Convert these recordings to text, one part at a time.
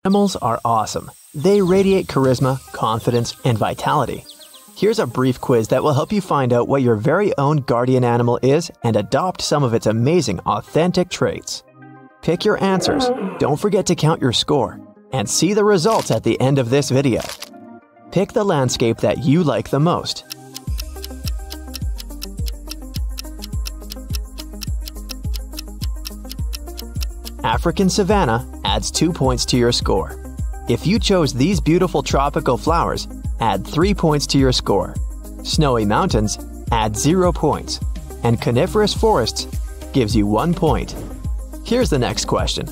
Animals are awesome. They radiate charisma, confidence, and vitality. Here's a brief quiz that will help you find out what your very own guardian animal is and adopt some of its amazing, authentic traits. Pick your answers, don't forget to count your score, and see the results at the end of this video. Pick the landscape that you like the most. African savanna adds 2 points to your score. If you chose these beautiful tropical flowers, add 3 points to your score. Snowy mountains, add 0 points. And coniferous forests gives you 1 point. Here's the next question.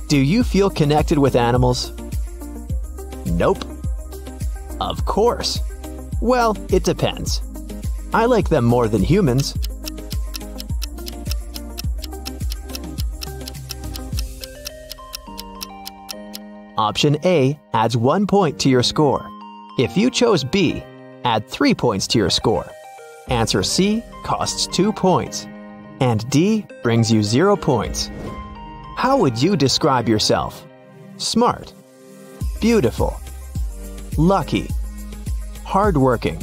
Do you feel connected with animals? Nope. Of course. Well, it depends. I like them more than humans. Option A adds 1 point to your score. If you chose B, add 3 points to your score. Answer C costs 2 points. And D brings you 0 points. How would you describe yourself? Smart, beautiful, lucky, hardworking.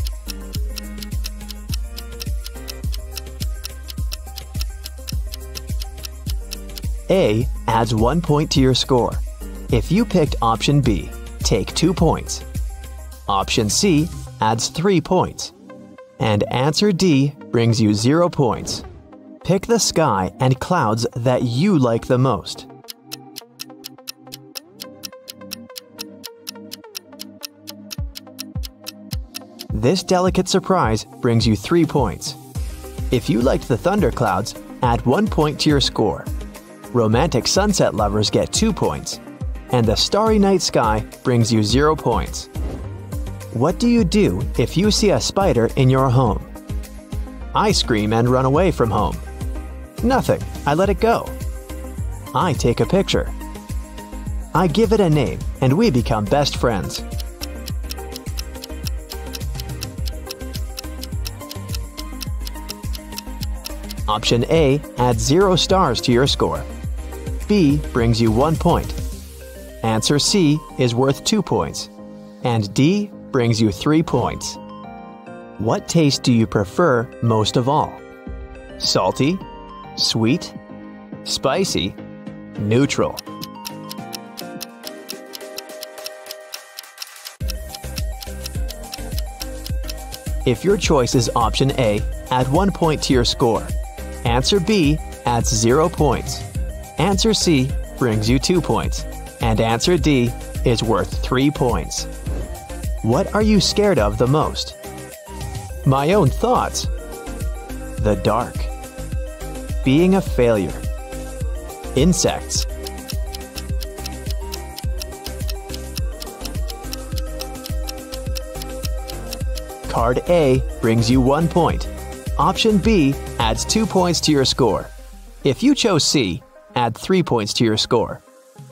A adds 1 point to your score. If you picked option B, take 2 points. Option C adds 3 points. And answer D brings you 0 points. Pick the sky and clouds that you like the most. This delicate surprise brings you 3 points. If you liked the thunderclouds, add 1 point to your score. Romantic sunset lovers get 2 points. And the starry night sky brings you 0 points. What do you do if you see a spider in your home? I scream and run away from home. Nothing, I let it go. I take a picture. I give it a name and we become best friends. Option A adds 0 stars to your score. B brings you 1 point. Answer C is worth 2 points. And D brings you 3 points. What taste do you prefer most of all? Salty, sweet, spicy, neutral. If your choice is option A, add 1 point to your score. Answer B adds 0 points. Answer C brings you 2 points. And answer D is worth 3 points. What are you scared of the most? My own thoughts. The dark. Being a failure. Insects. Card A brings you 1 point. Option B adds 2 points to your score. If you chose C, add 3 points to your score.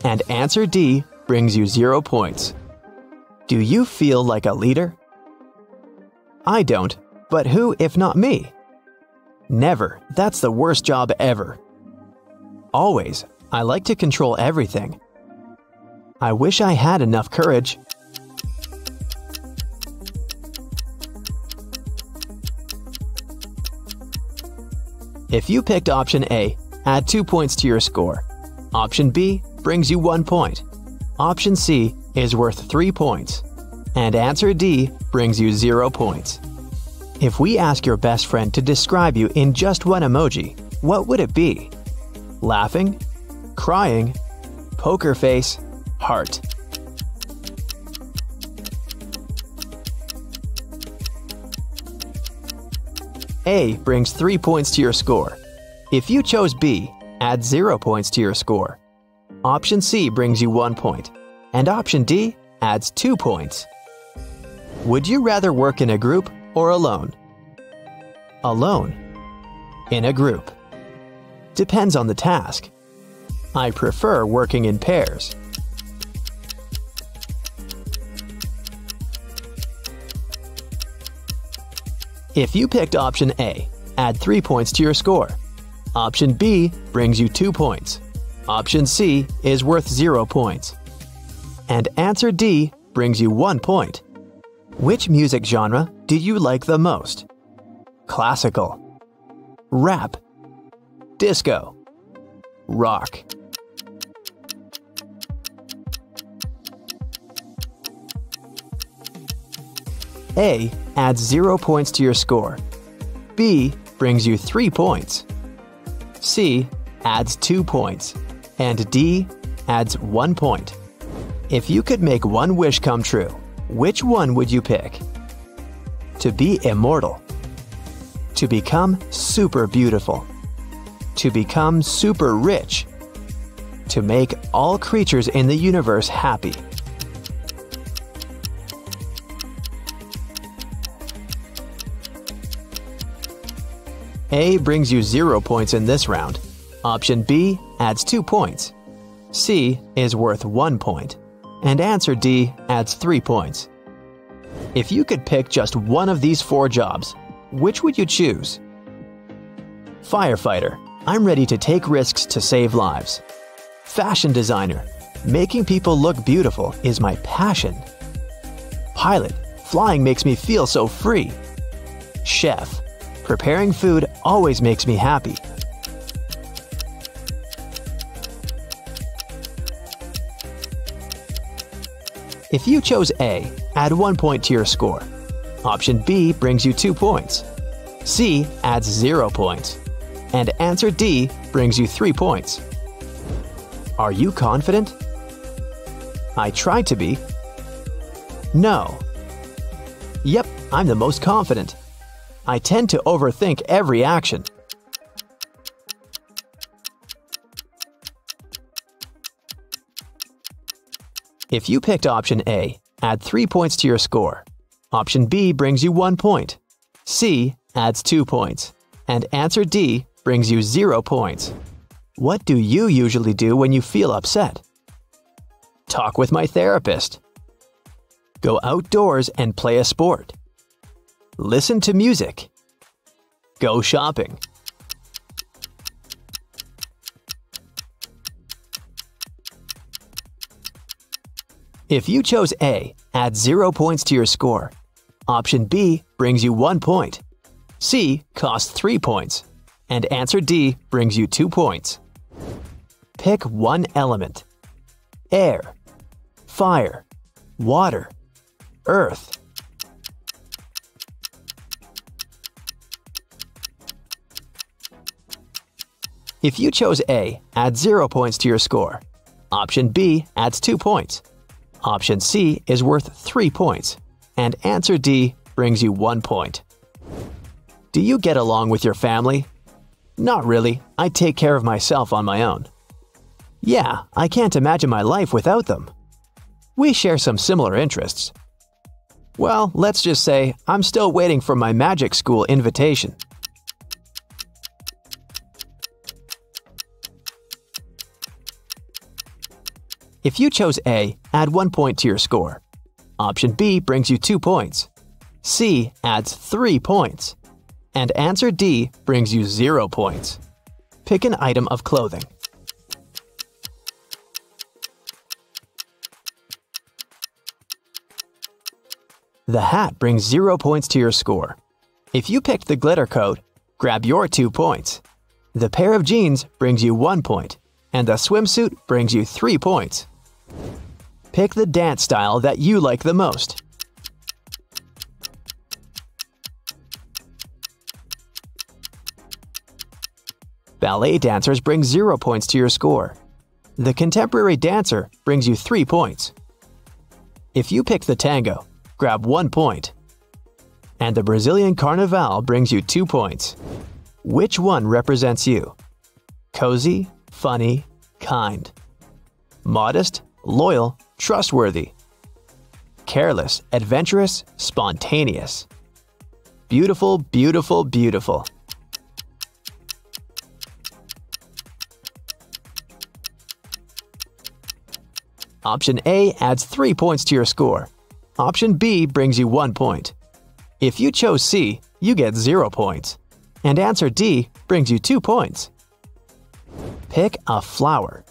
And answer D brings you 0 points. Do you feel like a leader? I don't, but who if not me? Never, that's the worst job ever. Always, I like to control everything. I wish I had enough courage. If you picked option A, add 2 points to your score. Option B brings you 1 point. Option C is worth 3 points. And answer D brings you 0 points. If we ask your best friend to describe you in just one emoji, what would it be? Laughing, crying, poker face, heart. A brings 3 points to your score. If you chose B, add 0 points to your score. Option C brings you 1 point, and option D adds 2 points. Would you rather work in a group or alone? Alone. In a group. Depends on the task. I prefer working in pairs. If you picked option A, add 3 points to your score. Option B brings you 2 points. Option C is worth 0 points. and answer D brings you 1 point. Which music genre do you like the most? Classical, rap, disco, rock. A adds 0 points to your score. B brings you 3 points. C adds 2 points. And D adds 1 point. If you could make one wish come true, which one would you pick? To be immortal. To become super beautiful. To become super rich. To make all creatures in the universe happy. A brings you 0 points in this round. Option B adds 2 points. C is worth 1 point. And answer D adds 3 points. If you could pick just one of these 4 jobs, which would you choose? Firefighter. I'm ready to take risks to save lives. Fashion designer. Making people look beautiful is my passion. Pilot. Flying makes me feel so free. Chef. Preparing food always makes me happy. If you chose A, add 1 point to your score. Option B brings you 2 points. C adds 0 points. And answer D brings you 3 points. Are you confident? I tried to be. No. Yep, I'm the most confident. I tend to overthink every action. If you picked option A, add 3 points to your score. Option B brings you 1 point. C adds 2 points. And answer D brings you 0 points. What do you usually do when you feel upset? Talk with my therapist. Go outdoors and play a sport. Listen to music. Go shopping. If you chose A, add 0 points to your score. Option B brings you 1 point. C costs 3 points. And answer D brings you 2 points. Pick one element. Air, fire, water, earth. If you chose A, add 0 points to your score. Option B adds 2 points. Option C is worth 3 points. And answer D brings you 1 point. Do you get along with your family? Not really. I take care of myself on my own. Yeah, I can't imagine my life without them. We share some similar interests. Well, let's just say I'm still waiting for my magic school invitation. If you chose A, add 1 point to your score. Option B brings you 2 points. C adds 3 points. And answer D brings you 0 points. Pick an item of clothing. The hat brings 0 points to your score. If you picked the glitter coat, grab your 2 points. The pair of jeans brings you 1 point. And the swimsuit brings you 3 points. Pick the dance style that you like the most. Ballet dancers bring 0 points to your score. The contemporary dancer brings you 3 points. If you pick the tango, grab 1 point. And the Brazilian carnaval brings you 2 points. Which one represents you? Cozy, funny, kind. Modest, loyal, trustworthy. Careless, adventurous, spontaneous. Beautiful, beautiful, beautiful. Option A adds 3 points to your score. Option B brings you 1 point. If you chose C, you get 0 points. And answer D brings you 2 points. Pick a flower.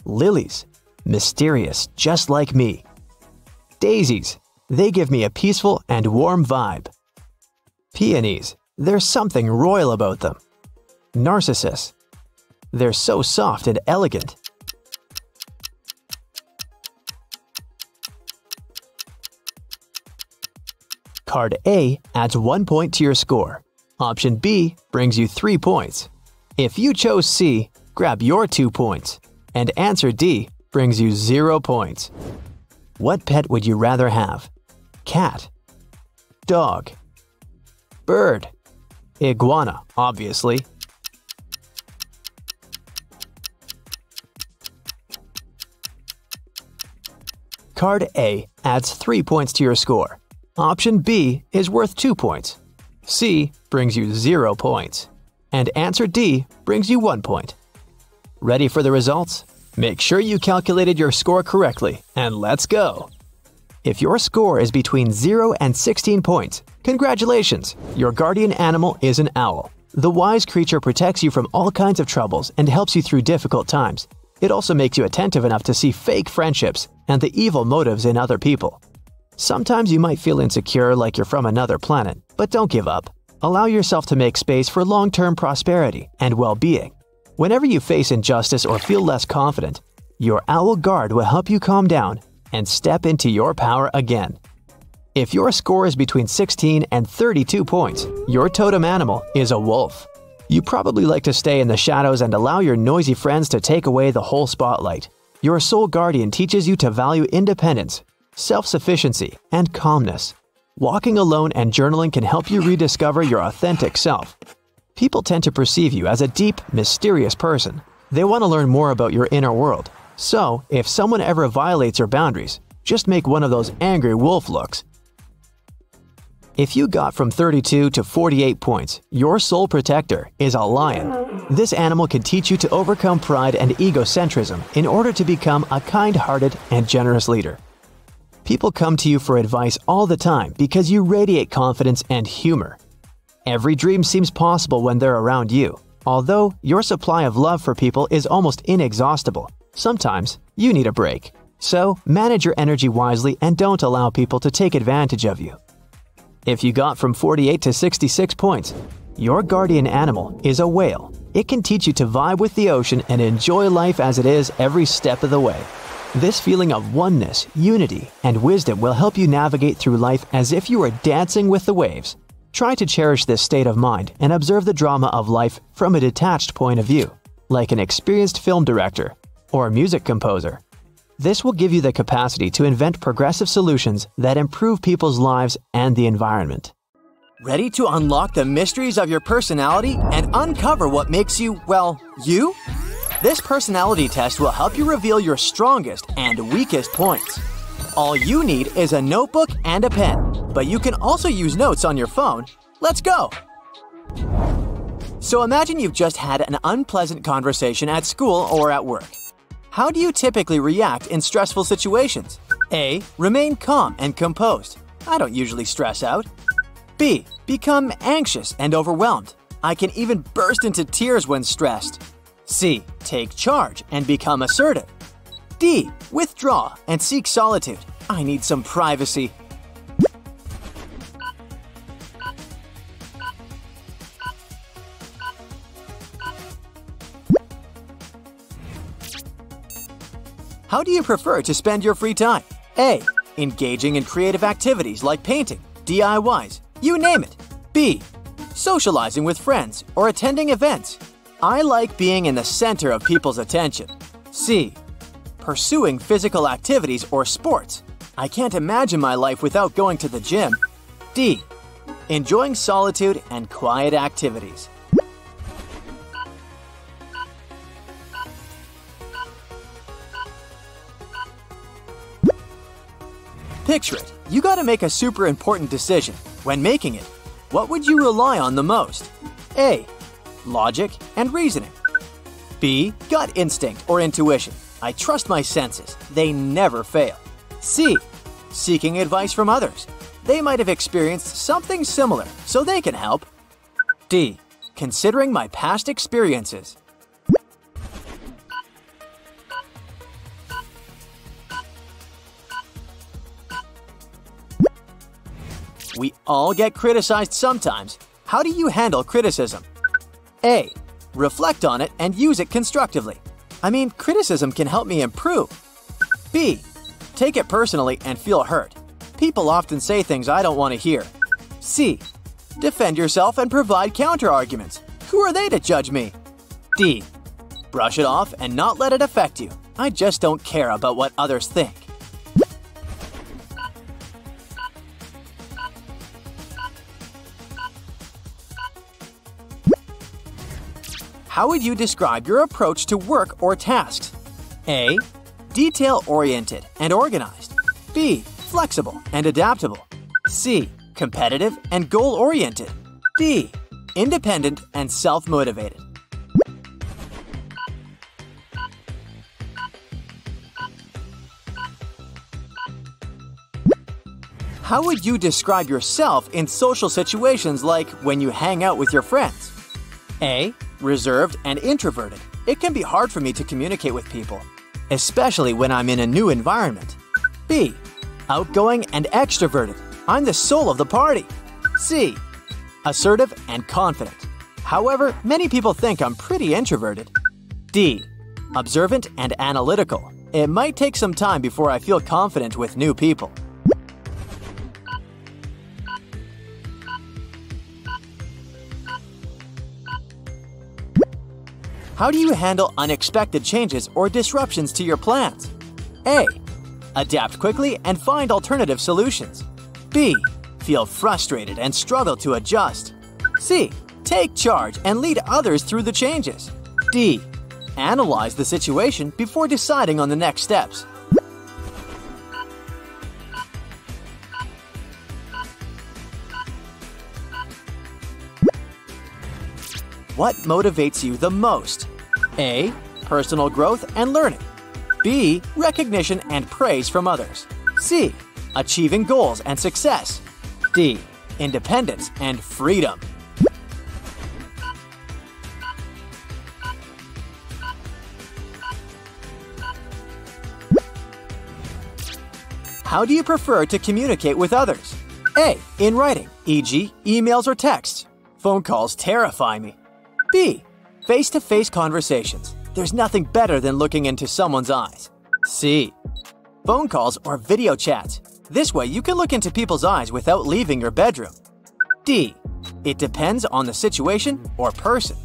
Lilies, Mysterious, just like me. Daisies. They give me a peaceful and warm vibe. Peonies. There's something royal about them. Narcissus. They're so soft and elegant. Card A adds 1 point to your score. Option B brings you 3 points. If you chose C, grab your 2 points. And answer D brings you 0 points. What pet would you rather have? Cat, dog, bird, iguana, obviously. Card A adds 3 points to your score. Option B is worth 2 points. C brings you 0 points. And answer D brings you 1 point. Ready for the results? Make sure you calculated your score correctly, and let's go! If your score is between 0 and 16 points, congratulations! Your guardian animal is an owl. The wise creature protects you from all kinds of troubles and helps you through difficult times. It also makes you attentive enough to see fake friendships and the evil motives in other people. Sometimes you might feel insecure like you're from another planet, but don't give up. Allow yourself to make space for long-term prosperity and well-being. Whenever you face injustice or feel less confident, your owl guard will help you calm down and step into your power again. If your score is between 16 and 32 points, your totem animal is a wolf. You probably like to stay in the shadows and allow your noisy friends to take away the whole spotlight. Your soul guardian teaches you to value independence, self-sufficiency, and calmness. Walking alone and journaling can help you rediscover your authentic self. People tend to perceive you as a deep, mysterious person. They want to learn more about your inner world. So, if someone ever violates your boundaries, just make one of those angry wolf looks. If you got from 32 to 48 points, your soul protector is a lion. This animal can teach you to overcome pride and egocentrism in order to become a kind-hearted and generous leader. People come to you for advice all the time because you radiate confidence and humor. Every dream seems possible when they're around you. Although your supply of love for people is almost inexhaustible, sometimes you need a break. So, manage your energy wisely and don't allow people to take advantage of you. If you got from 48 to 66 points, your guardian animal is a whale. It can teach you to vibe with the ocean and enjoy life as it is every step of the way. This feeling of oneness, unity, and wisdom will help you navigate through life as if you were dancing with the waves. Try to cherish this state of mind and observe the drama of life from a detached point of view, like an experienced film director or music composer. This will give you the capacity to invent progressive solutions that improve people's lives and the environment. Ready to unlock the mysteries of your personality and uncover what makes you, well, you? This personality test will help you reveal your strongest and weakest points. All you need is a notebook and a pen, but you can also use notes on your phone. Let's go! So imagine you've just had an unpleasant conversation at school or at work. How do you typically react in stressful situations? A. Remain calm and composed. I don't usually stress out. B. Become anxious and overwhelmed. I can even burst into tears when stressed. C. Take charge and become assertive. D. Withdraw and seek solitude. I need some privacy. How do you prefer to spend your free time? A. Engaging in creative activities like painting, DIYs, you name it. B. Socializing with friends or attending events. I like being in the center of people's attention. C. Pursuing physical activities or sports. I can't imagine my life without going to the gym. D. Enjoying solitude and quiet activities. Picture it. You gotta make a super important decision. When making it, what would you rely on the most? A. Logic and reasoning. B. Gut instinct or intuition. I trust my senses. They never fail. C. Seeking advice from others. They might have experienced something similar, so they can help. D. Considering my past experiences. We all get criticized sometimes. How do you handle criticism? A. Reflect on it and use it constructively. I mean, criticism can help me improve. B. Take it personally and feel hurt. People often say things I don't want to hear. C. Defend yourself and provide counter-arguments. Who are they to judge me? D. Brush it off and not let it affect you. I just don't care about what others think. How would you describe your approach to work or tasks? A. Detail-oriented and organized. B. Flexible and adaptable. C. Competitive and goal-oriented. D. Independent and self-motivated. How would you describe yourself in social situations like when you hang out with your friends? A. Reserved and introverted. It can be hard for me to communicate with people, especially when I'm in a new environment. B. Outgoing and extroverted. I'm the soul of the party. C. Assertive and confident. However, many people think I'm pretty introverted. D. Observant and analytical. It might take some time before I feel confident with new people. How do you handle unexpected changes or disruptions to your plans? A. Adapt quickly and find alternative solutions. B. Feel frustrated and struggle to adjust. C. Take charge and lead others through the changes. D. Analyze the situation before deciding on the next steps. What motivates you the most? A. Personal growth and learning. B. Recognition and praise from others. C. Achieving goals and success. D. Independence and freedom. How do you prefer to communicate with others? A. In writing, e.g., emails or texts. Phone calls terrify me. B. Face-to-face conversations. There's nothing better than looking into someone's eyes. C. Phone calls or video chats. This way you can look into people's eyes without leaving your bedroom. D. It depends on the situation or person.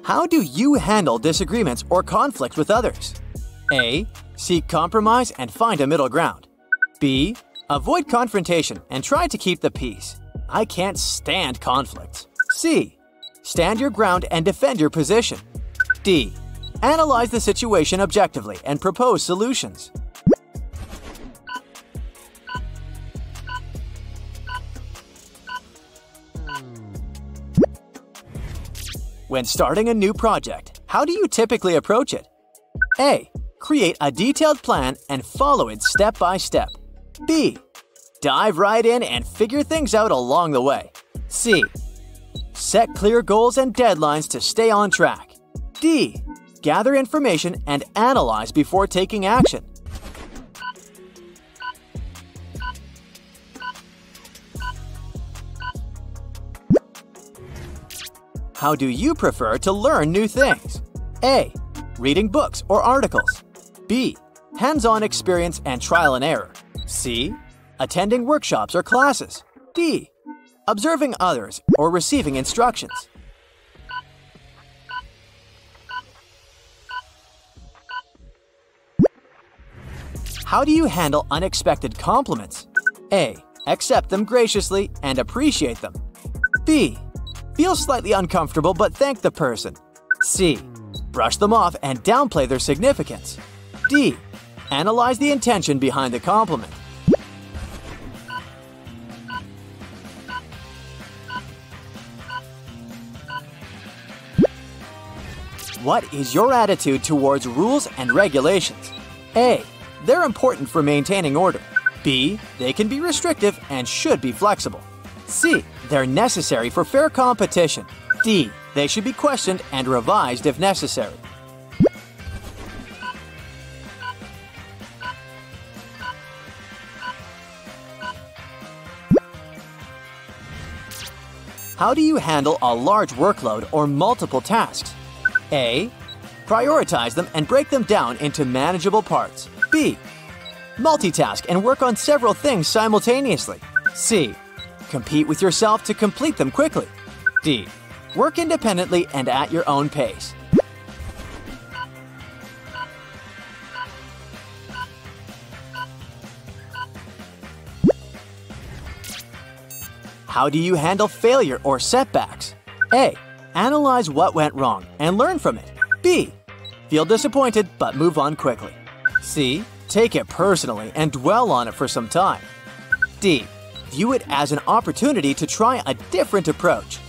How do you handle disagreements or conflict with others? A. Seek compromise and find a middle ground. B. Avoid confrontation and try to keep the peace. I can't stand conflict. C. Stand your ground and defend your position. D. Analyze the situation objectively and propose solutions. When starting a new project, how do you typically approach it? A. Create a detailed plan and follow it step by step. B. Dive right in and figure things out along the way. C. Set clear goals and deadlines to stay on track. D. Gather information and analyze before taking action. How do you prefer to learn new things? A. Reading books or articles. B. Hands-on experience and trial and error. C. Attending workshops or classes. D. Observing others or receiving instructions. How do you handle unexpected compliments? A. Accept them graciously and appreciate them. B. Feel slightly uncomfortable but thank the person. C. Brush them off and downplay their significance. D. Analyze the intention behind the compliment. What is your attitude towards rules and regulations? A. They're important for maintaining order. B. They can be restrictive and should be flexible. C. They're necessary for fair competition. D. They should be questioned and revised if necessary. How do you handle a large workload or multiple tasks? A. Prioritize them and break them down into manageable parts. B. Multitask and work on several things simultaneously. C. Compete with yourself to complete them quickly. D. Work independently and at your own pace. How do you handle failure or setbacks? A. Analyze what went wrong and learn from it. B. Feel disappointed but move on quickly. C. Take it personally and dwell on it for some time. D. View it as an opportunity to try a different approach.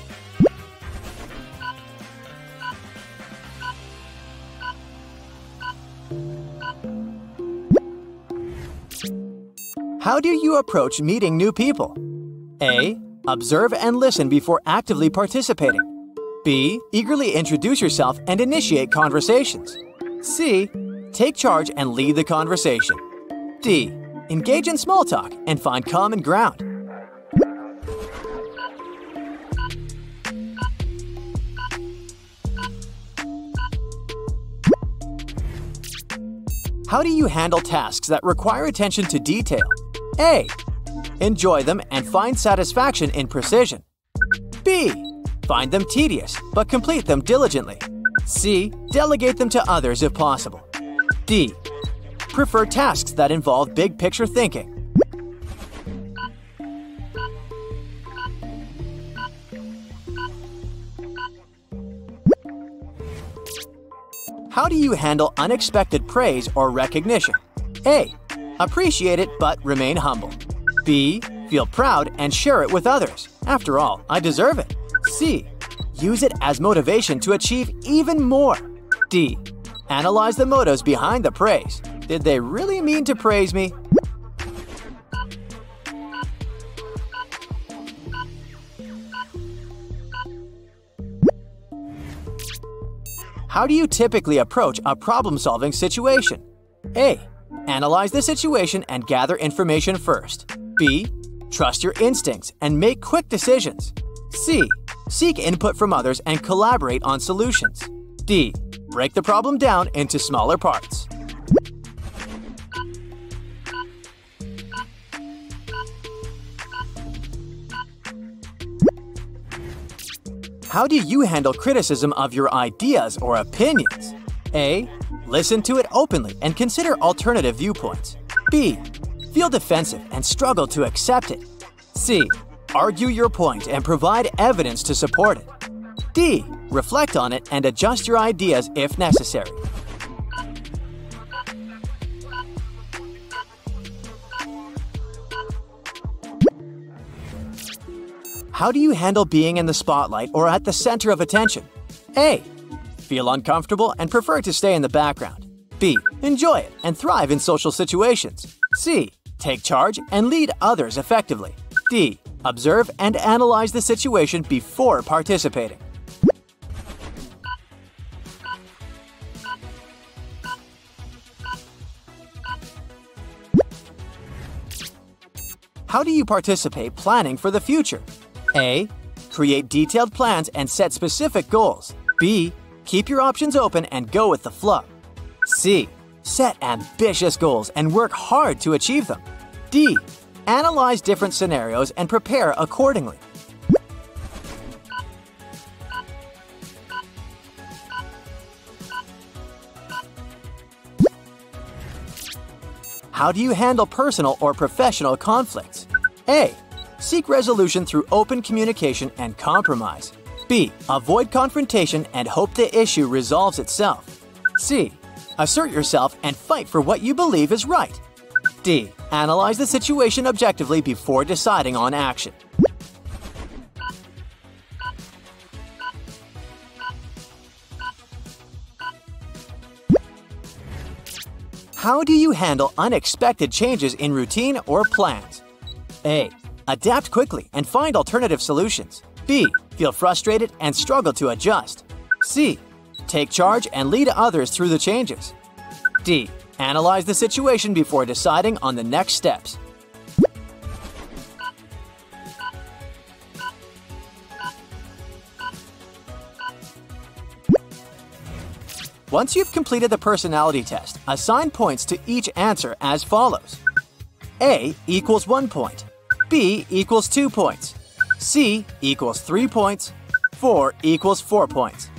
How do you approach meeting new people? A. Observe and listen before actively participating. B. Eagerly introduce yourself and initiate conversations. C. Take charge and lead the conversation. D. Engage in small talk and find common ground. How do you handle tasks that require attention to detail? A. Enjoy them and find satisfaction in precision. B. Find them tedious, but complete them diligently. C. Delegate them to others if possible. D. Prefer tasks that involve big-picture thinking. How do you handle unexpected praise or recognition? A. Appreciate it but remain humble. B. Feel proud and share it with others. After all, I deserve it. C. Use it as motivation to achieve even more. D. Analyze the motives behind the praise. Did they really mean to praise me? How do you typically approach a problem-solving situation? A. Analyze the situation and gather information first. B. Trust your instincts and make quick decisions. C. Seek input from others and collaborate on solutions. D. Break the problem down into smaller parts. How do you handle criticism of your ideas or opinions? A. Listen to it openly and consider alternative viewpoints. B. Feel defensive and struggle to accept it. C. Argue your point and provide evidence to support it. D. Reflect on it and adjust your ideas if necessary. How do you handle being in the spotlight or at the center of attention? A. Feel uncomfortable and prefer to stay in the background. B. Enjoy it and thrive in social situations. C. Take charge and lead others effectively. D. Observe and analyze the situation before participating. How do you participate planning for the future? A. Create detailed plans and set specific goals. B. Keep your options open and go with the flow. C. Set ambitious goals and work hard to achieve them. D. Analyze different scenarios and prepare accordingly. How do you handle personal or professional conflicts? A. Seek resolution through open communication and compromise. B. Avoid confrontation and hope the issue resolves itself. C. Assert yourself and fight for what you believe is right. D. Analyze the situation objectively before deciding on action. How do you handle unexpected changes in routine or plans? A. Adapt quickly and find alternative solutions. B. Feel frustrated and struggle to adjust. C. Take charge and lead others through the changes. D. Analyze the situation before deciding on the next steps. Once you've completed the personality test, assign points to each answer as follows. A equals 1 point. B equals 2 points. C equals 3 points. 4 equals 4 points.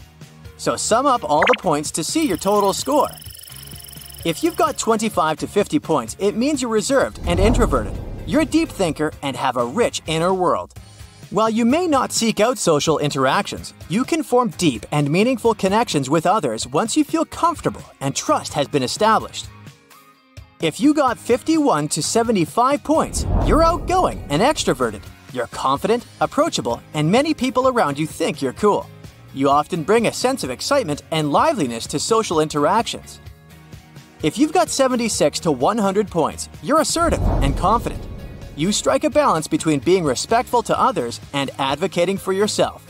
So sum up all the points to see your total score. If you've got 25 to 50 points, it means you're reserved and introverted. You're a deep thinker and have a rich inner world. While you may not seek out social interactions, you can form deep and meaningful connections with others once you feel comfortable and trust has been established. If you got 51 to 75 points, you're outgoing and extroverted. You're confident, approachable, and many people around you think you're cool. You often bring a sense of excitement and liveliness to social interactions. If you've got 76 to 100 points, you're assertive and confident. You strike a balance between being respectful to others and advocating for yourself.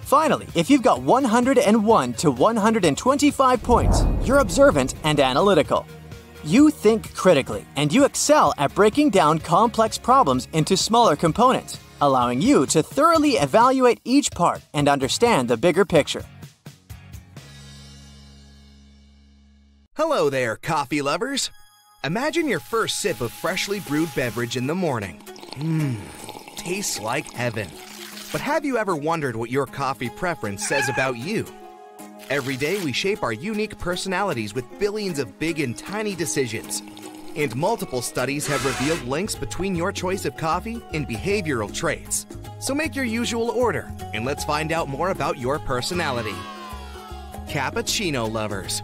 Finally, if you've got 101 to 125 points, you're observant and analytical. You think critically, and you excel at breaking down complex problems into smaller components, allowing you to thoroughly evaluate each part and understand the bigger picture. Hello there, coffee lovers! Imagine your first sip of freshly brewed beverage in the morning. Tastes like heaven. But have you ever wondered what your coffee preference says about you? Every day we shape our unique personalities with billions of big and tiny decisions. And multiple studies have revealed links between your choice of coffee and behavioral traits. So make your usual order, and let's find out more about your personality. Cappuccino lovers.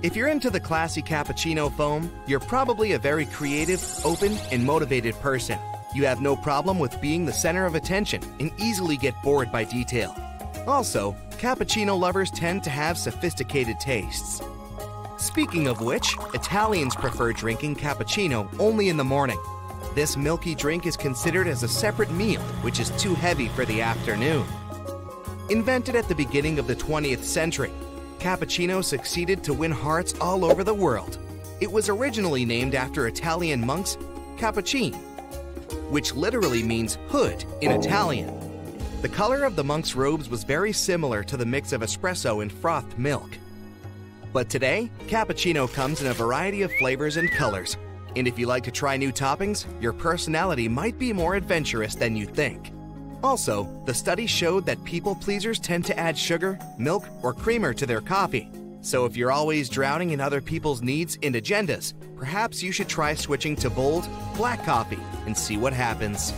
If you're into the classy cappuccino foam, you're probably a very creative, open, and motivated person. You have no problem with being the center of attention and easily get bored by detail. Also, cappuccino lovers tend to have sophisticated tastes. Speaking of which, Italians prefer drinking cappuccino only in the morning. This milky drink is considered as a separate meal, which is too heavy for the afternoon. Invented at the beginning of the 20th century, cappuccino succeeded to win hearts all over the world. It was originally named after Italian monks Cappuccini, which literally means hood in Italian. The color of the monks' robes was very similar to the mix of espresso and frothed milk. But today, cappuccino comes in a variety of flavors and colors. And if you like to try new toppings, your personality might be more adventurous than you think. Also, the study showed that people pleasers tend to add sugar, milk, or creamer to their coffee. So if you're always drowning in other people's needs and agendas, perhaps you should try switching to bold, black coffee and see what happens.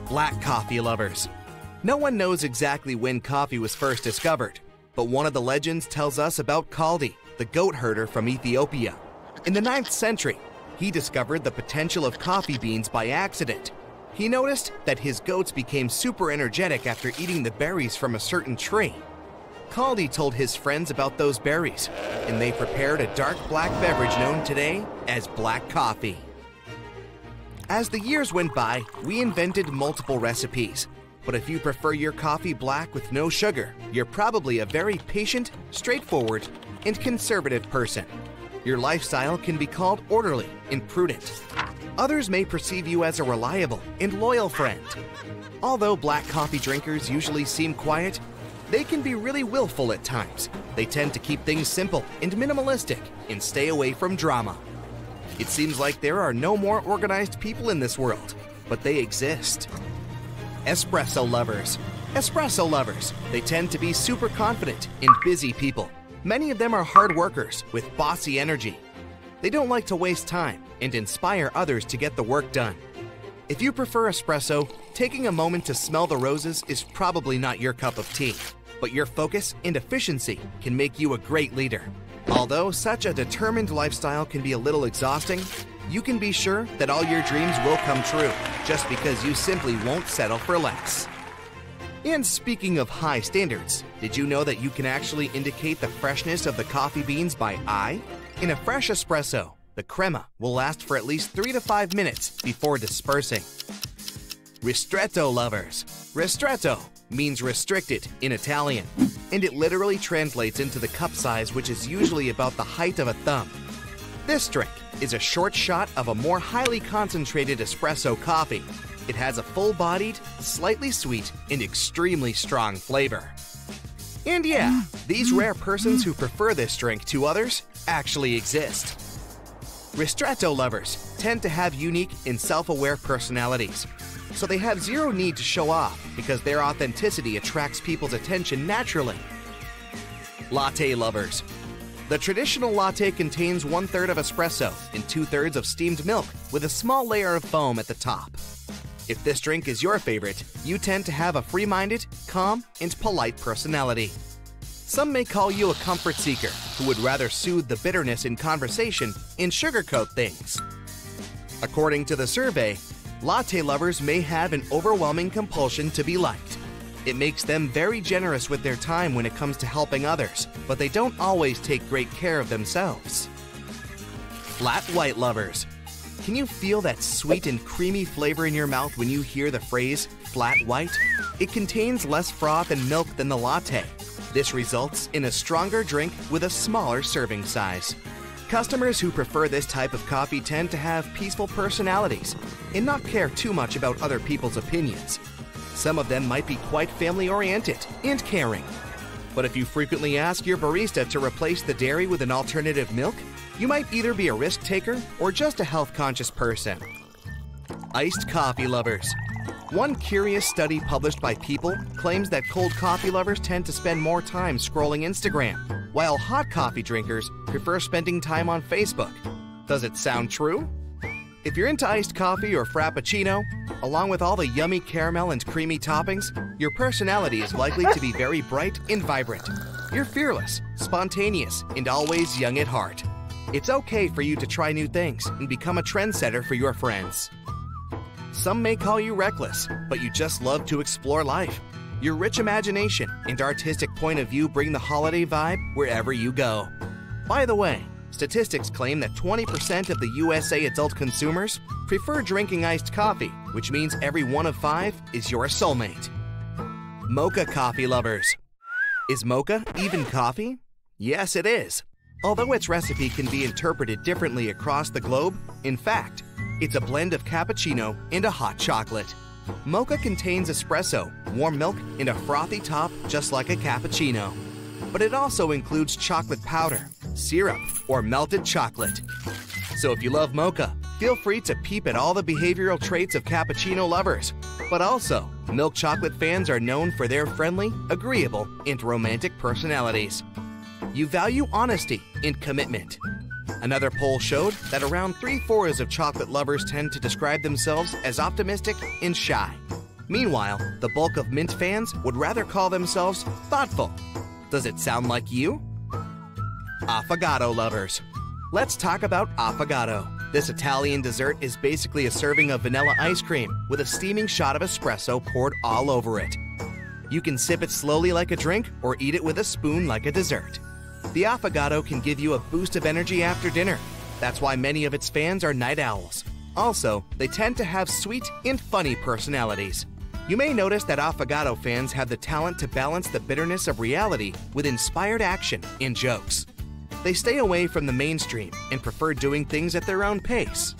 Black coffee lovers. No one knows exactly when coffee was first discovered, but one of the legends tells us about Kaldi, the goat herder from Ethiopia. In the 9th century, he discovered the potential of coffee beans by accident. He noticed that his goats became super energetic after eating the berries from a certain tree. Kaldi told his friends about those berries, and they prepared a dark black beverage known today as black coffee. As the years went by, we invented multiple recipes. But if you prefer your coffee black with no sugar, you're probably a very patient, straightforward, and conservative person. Your lifestyle can be called orderly and prudent. Others may perceive you as a reliable and loyal friend. Although black coffee drinkers usually seem quiet, they can be really willful at times. They tend to keep things simple and minimalistic and stay away from drama. It seems like there are no more organized people in this world, but they exist. Espresso lovers. Espresso lovers. They tend to be super confident and busy people. Many of them are hard workers with bossy energy. They don't like to waste time and inspire others to get the work done. If you prefer espresso, taking a moment to smell the roses is probably not your cup of tea, but your focus and efficiency can make you a great leader. Although such a determined lifestyle can be a little exhausting, you can be sure that all your dreams will come true just because you simply won't settle for less. And speaking of high standards, did you know that you can actually indicate the freshness of the coffee beans by eye? In a fresh espresso, the crema will last for at least 3 to 5 minutes before dispersing. Ristretto lovers. Ristretto means restricted in Italian, and it literally translates into the cup size, which is usually about the height of a thumb. This drink is a short shot of a more highly concentrated espresso coffee. It has a full-bodied, slightly sweet, and extremely strong flavor. And yeah, these rare persons who prefer this drink to others actually exist. Ristretto lovers tend to have unique and self-aware personalities, so they have zero need to show off because their authenticity attracts people's attention naturally. Latte lovers. The traditional latte contains 1/3 of espresso and 2/3 of steamed milk with a small layer of foam at the top. If this drink is your favorite, you tend to have a free-minded, calm, and polite personality. Some may call you a comfort seeker who would rather soothe the bitterness in conversation and sugarcoat things. According to the survey, latte lovers may have an overwhelming compulsion to be liked. It makes them very generous with their time when it comes to helping others, but they don't always take great care of themselves. Flat white lovers. Can you feel that sweet and creamy flavor in your mouth when you hear the phrase flat white? It contains less froth and milk than the latte. This results in a stronger drink with a smaller serving size. Customers who prefer this type of coffee tend to have peaceful personalities and not care too much about other people's opinions. Some of them might be quite family-oriented and caring. But if you frequently ask your barista to replace the dairy with an alternative milk, you might either be a risk taker or just a health-conscious person. Iced coffee lovers. One curious study published by People claims that cold coffee lovers tend to spend more time scrolling Instagram, while hot coffee drinkers prefer spending time on Facebook. Does it sound true? If you're into iced coffee or frappuccino, along with all the yummy caramel and creamy toppings, your personality is likely to be very bright and vibrant. You're fearless, spontaneous, and always young at heart. It's okay for you to try new things and become a trendsetter for your friends. Some may call you reckless, but you just love to explore life. Your rich imagination and artistic point of view bring the holiday vibe wherever you go. By the way, statistics claim that 20% of the USA adult consumers prefer drinking iced coffee, which means every 1 of 5 is your soulmate. Mocha coffee lovers. Is mocha even coffee? Yes, it is. Although its recipe can be interpreted differently across the globe, in fact, it's a blend of cappuccino and a hot chocolate. Mocha contains espresso, warm milk, and a frothy top just like a cappuccino. But it also includes chocolate powder, syrup, or melted chocolate. So if you love mocha, feel free to peep at all the behavioral traits of cappuccino lovers. But also, milk chocolate fans are known for their friendly, agreeable, and romantic personalities. You value honesty and commitment. Another poll showed that around 3/4 of chocolate lovers tend to describe themselves as optimistic and shy. Meanwhile, the bulk of mint fans would rather call themselves thoughtful. Does it sound like you? Affogato lovers. Let's talk about affogato. This Italian dessert is basically a serving of vanilla ice cream with a steaming shot of espresso poured all over it. You can sip it slowly like a drink or eat it with a spoon like a dessert. The affogato can give you a boost of energy after dinner. That's why many of its fans are night owls. Also, they tend to have sweet and funny personalities. You may notice that affogato fans have the talent to balance the bitterness of reality with inspired action and jokes. They stay away from the mainstream and prefer doing things at their own pace.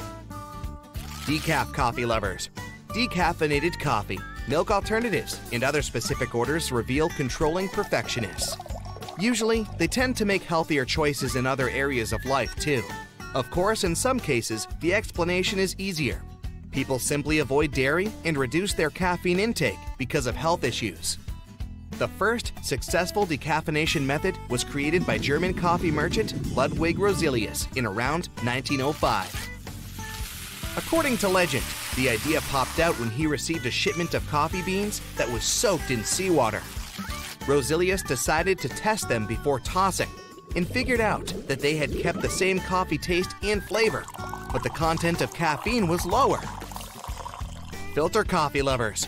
Decaf coffee lovers. Decaffeinated coffee, milk alternatives, and other specific orders reveal controlling perfectionists. Usually, they tend to make healthier choices in other areas of life too. Of course, in some cases, the explanation is easier. People simply avoid dairy and reduce their caffeine intake because of health issues. The first successful decaffeination method was created by German coffee merchant Ludwig Roselius in around 1905. According to legend, the idea popped out when he received a shipment of coffee beans that was soaked in seawater. Roselius decided to test them before tossing and figured out that they had kept the same coffee taste and flavor, but the content of caffeine was lower. Filter coffee lovers.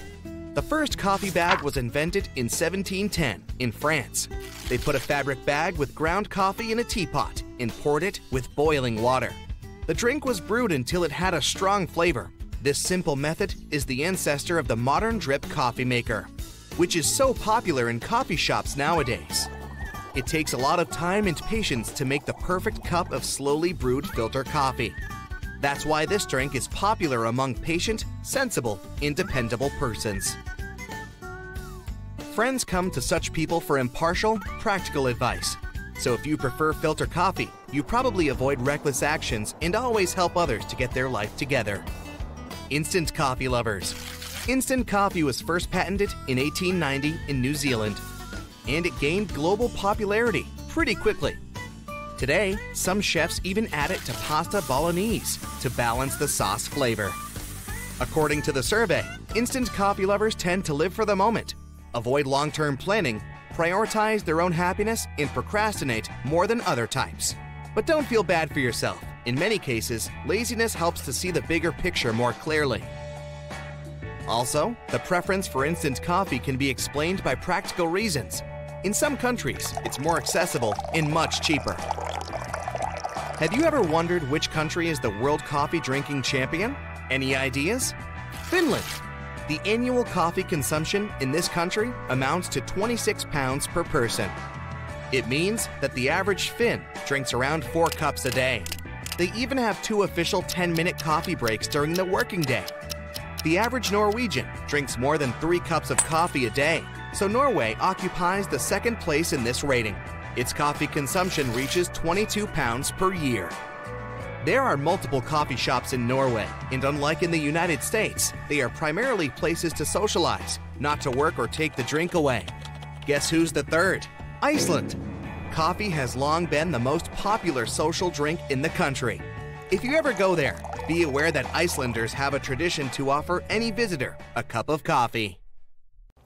The first coffee bag was invented in 1710 in France. They put a fabric bag with ground coffee in a teapot and poured it with boiling water. The drink was brewed until it had a strong flavor. This simple method is the ancestor of the modern drip coffee maker, which is so popular in coffee shops nowadays. It takes a lot of time and patience to make the perfect cup of slowly brewed filter coffee. That's why this drink is popular among patient, sensible, and dependable persons. Friends come to such people for impartial, practical advice. So if you prefer filter coffee, you probably avoid reckless actions and always help others to get their life together. Instant coffee lovers. Instant coffee was first patented in 1890 in New Zealand, and it gained global popularity pretty quickly. Today, some chefs even add it to pasta bolognese to balance the sauce flavor. According to the survey, instant coffee lovers tend to live for the moment, avoid long-term planning, prioritize their own happiness, and procrastinate more than other types. But don't feel bad for yourself. In many cases, laziness helps to see the bigger picture more clearly. Also, the preference for instant coffee can be explained by practical reasons. In some countries, it's more accessible and much cheaper. Have you ever wondered which country is the world coffee drinking champion? Any ideas? Finland. The annual coffee consumption in this country amounts to 26 pounds per person. It means that the average Finn drinks around 4 cups a day. They even have 2 official 10-minute coffee breaks during the working day. The average Norwegian drinks more than 3 cups of coffee a day, so Norway occupies the 2nd place in this rating. Its coffee consumption reaches 22 pounds per year. There are multiple coffee shops in Norway, and unlike in the United States, they are primarily places to socialize, not to work or take the drink away. Guess who's the third? Iceland. Coffee has long been the most popular social drink in the country. If you ever go there, be aware that Icelanders have a tradition to offer any visitor a cup of coffee.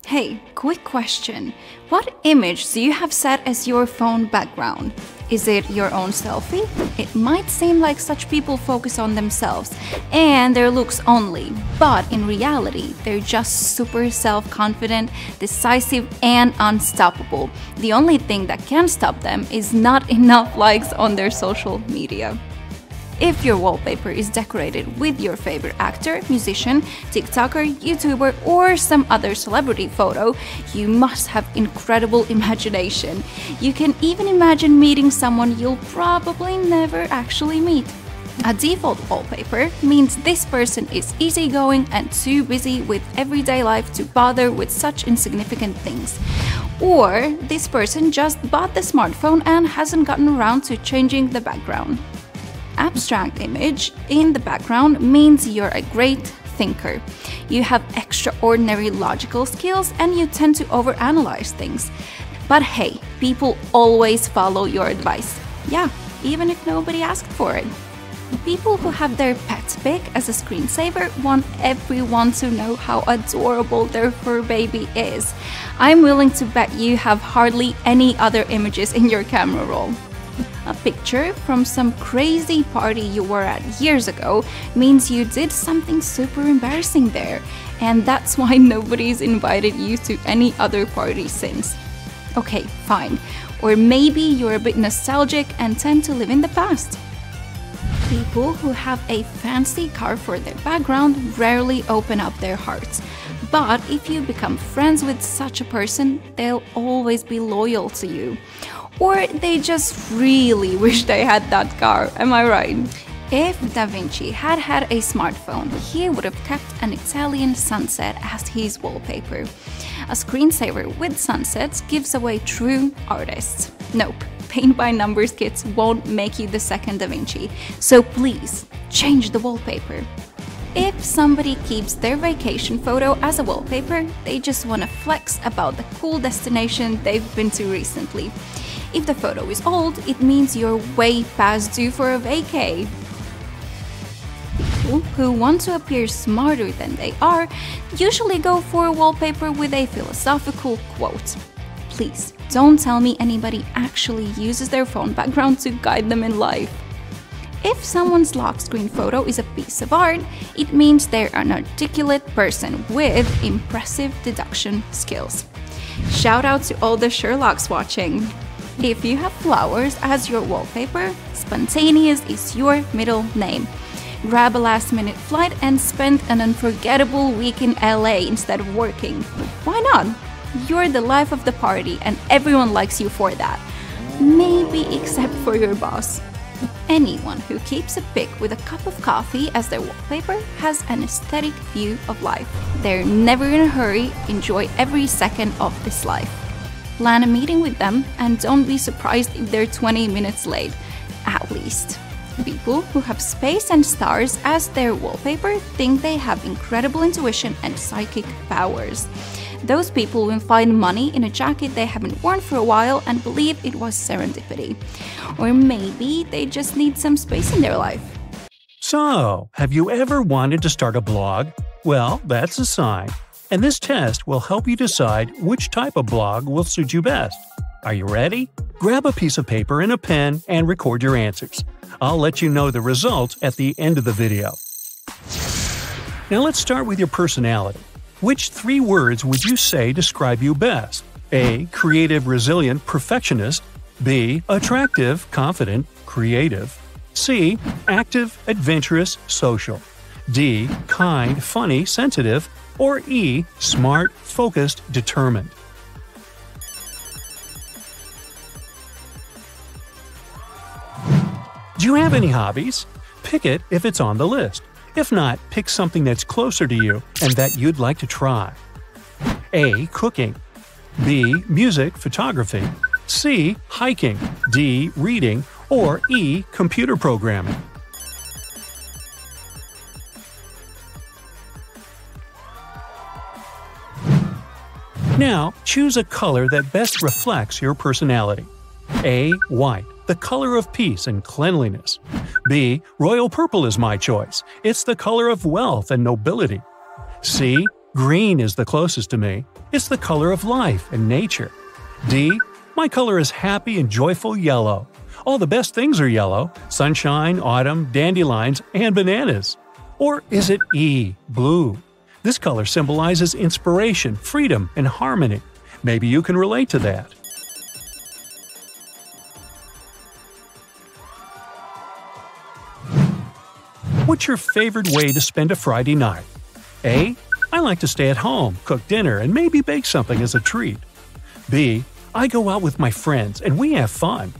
Hey, quick question. What image do you have set as your phone background? Is it your own selfie? It might seem like such people focus on themselves and their looks only, but in reality, they're just super self-confident, decisive, and unstoppable. The only thing that can stop them is not enough likes on their social media. If your wallpaper is decorated with your favorite actor, musician, TikToker, YouTuber, or some other celebrity photo, you must have incredible imagination. You can even imagine meeting someone you'll probably never actually meet. A default wallpaper means this person is easygoing and too busy with everyday life to bother with such insignificant things. Or this person just bought the smartphone and hasn't gotten around to changing the background. Abstract image in the background means you're a great thinker. You have extraordinary logical skills and you tend to overanalyze things. But hey, people always follow your advice. Yeah, even if nobody asked for it. People who have their pet pic as a screensaver want everyone to know how adorable their fur baby is. I'm willing to bet you have hardly any other images in your camera roll. A picture from some crazy party you were at years ago means you did something super embarrassing there, and that's why nobody's invited you to any other party since. Okay, fine. Or maybe you're a bit nostalgic and tend to live in the past. People who have a fancy car for their background rarely open up their hearts. But if you become friends with such a person, they'll always be loyal to you. Or they just really wish they had that car, am I right? If Da Vinci had had a smartphone, he would have kept an Italian sunset as his wallpaper. A screensaver with sunsets gives away true artists. Nope, paint-by-numbers kits won't make you the second Da Vinci, so please, change the wallpaper. If somebody keeps their vacation photo as a wallpaper, they just want to flex about the cool destination they've been to recently. If the photo is old, it means you're way past due for a vacay. People who want to appear smarter than they are usually go for a wallpaper with a philosophical quote. Please, don't tell me anybody actually uses their phone background to guide them in life. If someone's lock screen photo is a piece of art, it means they're an articulate person with impressive deduction skills. Shout out to all the Sherlocks watching! If you have flowers as your wallpaper, spontaneous is your middle name. Grab a last-minute flight and spend an unforgettable week in LA instead of working. Why not? You're the life of the party and everyone likes you for that. Maybe except for your boss. Anyone who keeps a pic with a cup of coffee as their wallpaper has an aesthetic view of life. They're never in a hurry, enjoy every second of this life. Plan a meeting with them and don't be surprised if they're 20 minutes late, at least. People who have space and stars as their wallpaper think they have incredible intuition and psychic powers. Those people will find money in a jacket they haven't worn for a while and believe it was serendipity. Or maybe they just need some space in their life. So, have you ever wanted to start a blog? Well, that's a sign. And this test will help you decide which type of blog will suit you best. Are you ready? Grab a piece of paper and a pen and record your answers. I'll let you know the results at the end of the video. Now let's start with your personality. Which 3 words would you say describe you best? A. Creative, resilient, perfectionist. B. Attractive, confident, creative. C. Active, adventurous, social. D. Kind, funny, sensitive. Or E. Smart, focused, determined. Do you have any hobbies? Pick it if it's on the list. If not, pick something that's closer to you and that you'd like to try. A. Cooking. B. Music, photography. C. Hiking. D. Reading. Or E. Computer programming. Now, choose a color that best reflects your personality. A. White, the color of peace and cleanliness. B. Royal purple is my choice. It's the color of wealth and nobility. C. Green is the closest to me. It's the color of life and nature. D. My color is happy and joyful yellow. All the best things are yellow: sunshine, autumn, dandelions, and bananas. Or is it E. Blue? This color symbolizes inspiration, freedom, and harmony. Maybe you can relate to that. What's your favorite way to spend a Friday night? A. I like to stay at home, cook dinner, and maybe bake something as a treat. B. I go out with my friends and we have fun.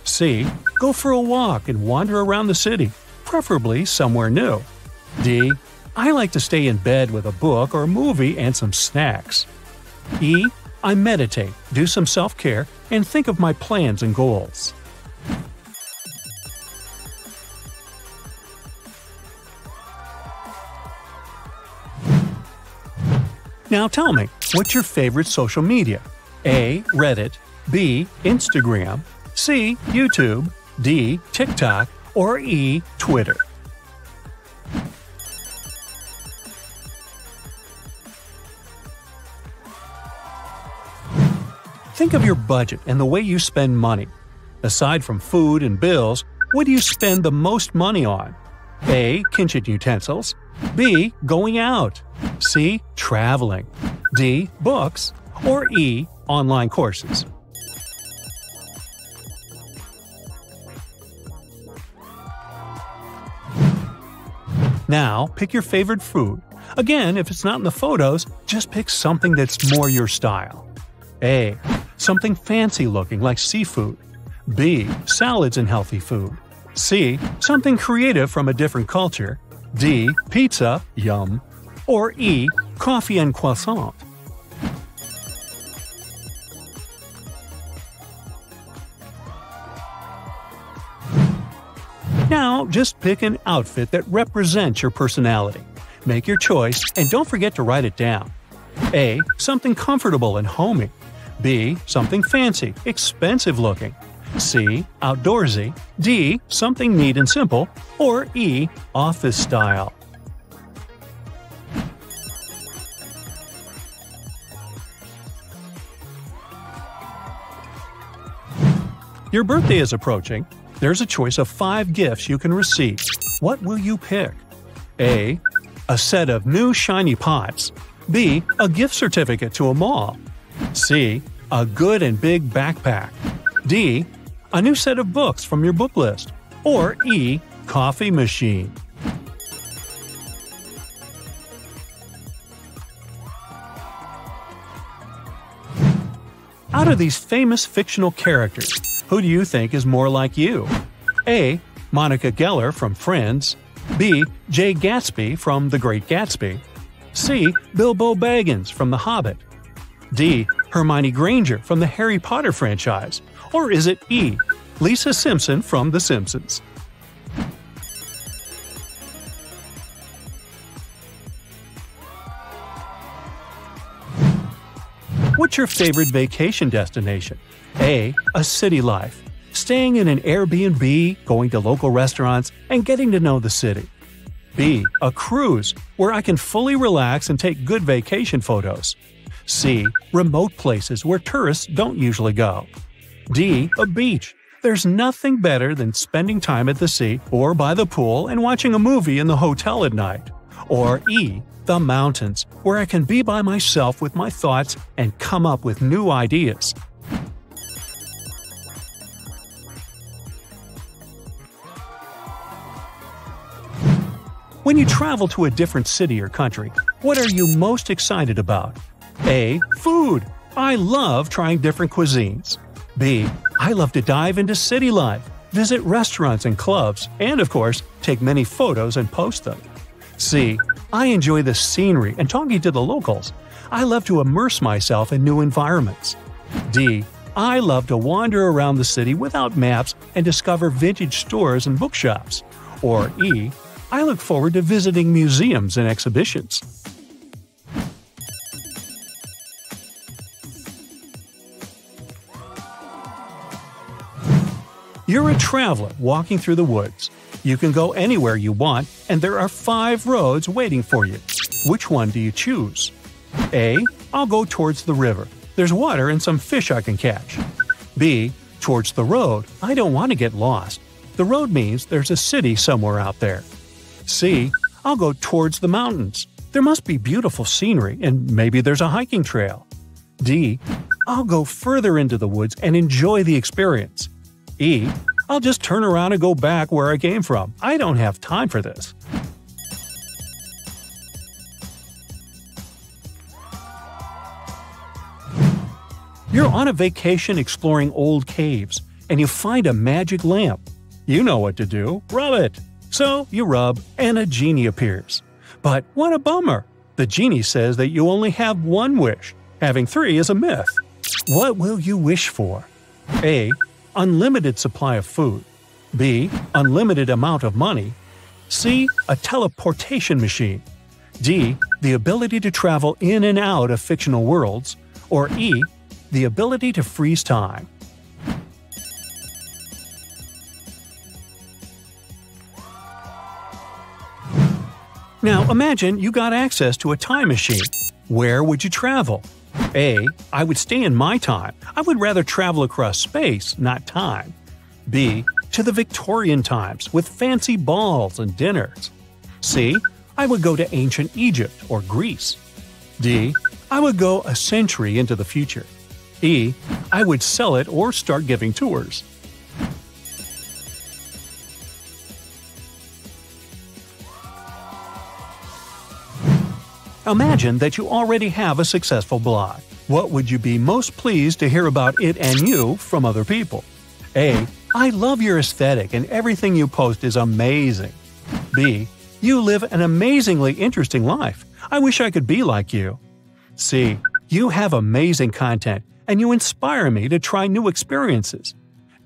C. Go for a walk and wander around the city, preferably somewhere new. D. I like to stay in bed with a book or a movie and some snacks. E. I meditate, do some self-care, and think of my plans and goals. Now tell me, what's your favorite social media? A. Reddit. B. Instagram. C. YouTube. D. TikTok. Or E. Twitter. Think of your budget and the way you spend money. Aside from food and bills, what do you spend the most money on? A. Kitchen utensils. B. Going out. C. Traveling. D. Books. Or E. Online courses. Now, pick your favorite food. Again, if it's not in the photos, just pick something that's more your style. A. Something fancy looking like seafood. B. Salads and healthy food. C. Something creative from a different culture. D. Pizza, yum. Or E. Coffee and croissant. Now, just pick an outfit that represents your personality. Make your choice and don't forget to write it down. A. Something comfortable and homey. B. Something fancy, expensive looking. C. Outdoorsy. D. Something neat and simple. Or E. Office style. Your birthday is approaching. There's a choice of 5 gifts you can receive. What will you pick? A. A set of new shiny pots. B. A gift certificate to a mall. C. A good and big backpack. D. A new set of books from your book list. Or E. Coffee machine. Out of these famous fictional characters, who do you think is more like you? A. Monica Geller from Friends. B. Jay Gatsby from The Great Gatsby. C. Bilbo Baggins from The Hobbit. D. Hermione Granger from the Harry Potter franchise. Or is it E. Lisa Simpson from The Simpsons? What's your favorite vacation destination? A. A city life. Staying in an Airbnb, going to local restaurants, and getting to know the city. B. A cruise, where I can fully relax and take good vacation photos. C. Remote places where tourists don't usually go. D. A beach. There's nothing better than spending time at the sea or by the pool and watching a movie in the hotel at night. Or E. The mountains, where I can be by myself with my thoughts and come up with new ideas. When you travel to a different city or country, what are you most excited about? A. Food. I love trying different cuisines. B. I love to dive into city life, visit restaurants and clubs, and of course, take many photos and post them. C. I enjoy the scenery and talking to the locals. I love to immerse myself in new environments. D. I love to wander around the city without maps and discover vintage stores and bookshops. Or E. I look forward to visiting museums and exhibitions. You're a traveler walking through the woods. You can go anywhere you want, and there are 5 roads waiting for you. Which one do you choose? A. I'll go towards the river. There's water and some fish I can catch. B. Towards the road. I don't want to get lost. The road means there's a city somewhere out there. C. I'll go towards the mountains. There must be beautiful scenery, and maybe there's a hiking trail. D. I'll go further into the woods and enjoy the experience. E. I'll just turn around and go back where I came from. I don't have time for this. You're on a vacation exploring old caves, and you find a magic lamp. You know what to do. Rub it. So you rub, and a genie appears. But what a bummer! The genie says that you only have 1 wish. Having 3 is a myth. What will you wish for? A. Unlimited supply of food. B. Unlimited amount of money. C. A teleportation machine. D. The ability to travel in and out of fictional worlds. Or E. The ability to freeze time. Now imagine you got access to a time machine. Where would you travel? A. I would stay in my time. I would rather travel across space, not time. B. To the Victorian times with fancy balls and dinners. C. I would go to ancient Egypt or Greece. D. I would go a century into the future. E. I would sell it or start giving tours. Imagine that you already have a successful blog. What would you be most pleased to hear about it and you from other people? A. I love your aesthetic and everything you post is amazing. B. You live an amazingly interesting life. I wish I could be like you. C. You have amazing content and you inspire me to try new experiences.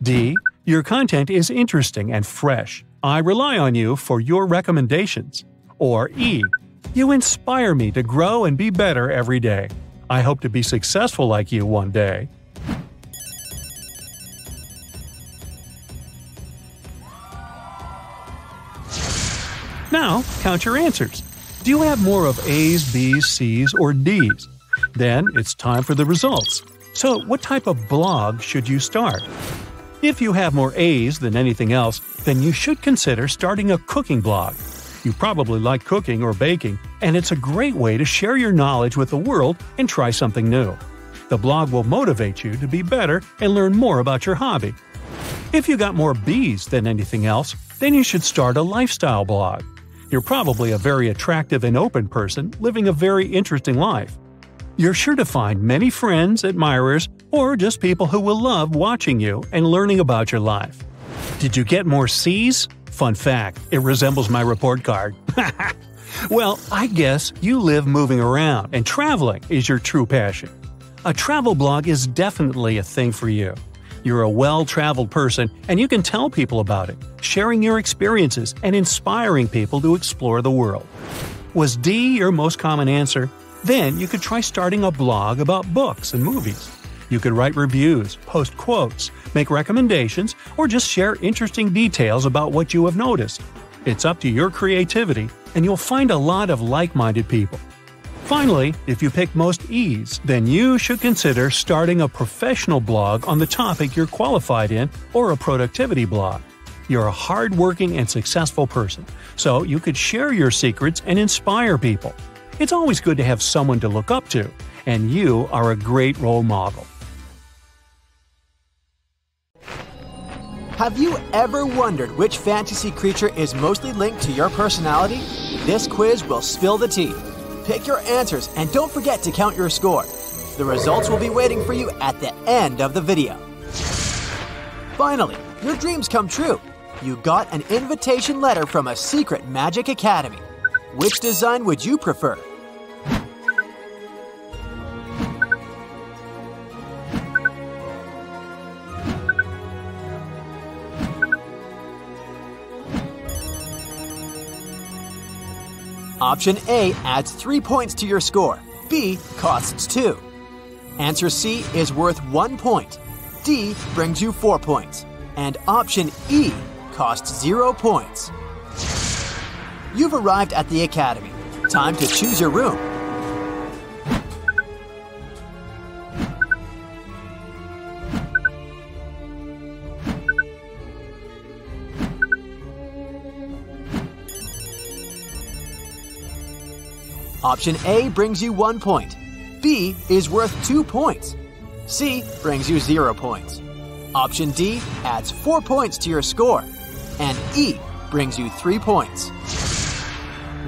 D. Your content is interesting and fresh. I rely on you for your recommendations. Or E. You inspire me to grow and be better every day. I hope to be successful like you one day. Now, count your answers. Do you have more of A's, B's, C's, or D's? Then it's time for the results. So, what type of blog should you start? If you have more A's than anything else, then you should consider starting a cooking blog. You probably like cooking or baking, and it's a great way to share your knowledge with the world and try something new. The blog will motivate you to be better and learn more about your hobby. If you got more B's than anything else, then you should start a lifestyle blog. You're probably a very attractive and open person living a very interesting life. You're sure to find many friends, admirers, or just people who will love watching you and learning about your life. Did you get more C's? Fun fact, it resembles my report card. Well, I guess you live moving around and traveling is your true passion. A travel blog is definitely a thing for you. You're a well-traveled person and you can tell people about it, sharing your experiences and inspiring people to explore the world. Was D your most common answer? Then you could try starting a blog about books and movies. You could write reviews, post quotes, make recommendations, or just share interesting details about what you have noticed. It's up to your creativity, and you'll find a lot of like-minded people. Finally, if you pick most E's, then you should consider starting a professional blog on the topic you're qualified in or a productivity blog. You're a hard-working and successful person, so you could share your secrets and inspire people. It's always good to have someone to look up to, and you are a great role model. Have you ever wondered which fantasy creature is mostly linked to your personality? This quiz will spill the tea. Pick your answers and don't forget to count your score. The results will be waiting for you at the end of the video. Finally, your dreams come true. You got an invitation letter from a secret magic academy. Which design would you prefer? Option A adds 3 points to your score. B costs 2. Answer C is worth 1 point. D brings you 4 points. And option E costs 0 points. You've arrived at the academy. Time to choose your room. Option A brings you 1 point. B is worth 2 points. C brings you 0 points. Option D adds 4 points to your score. And E brings you 3 points.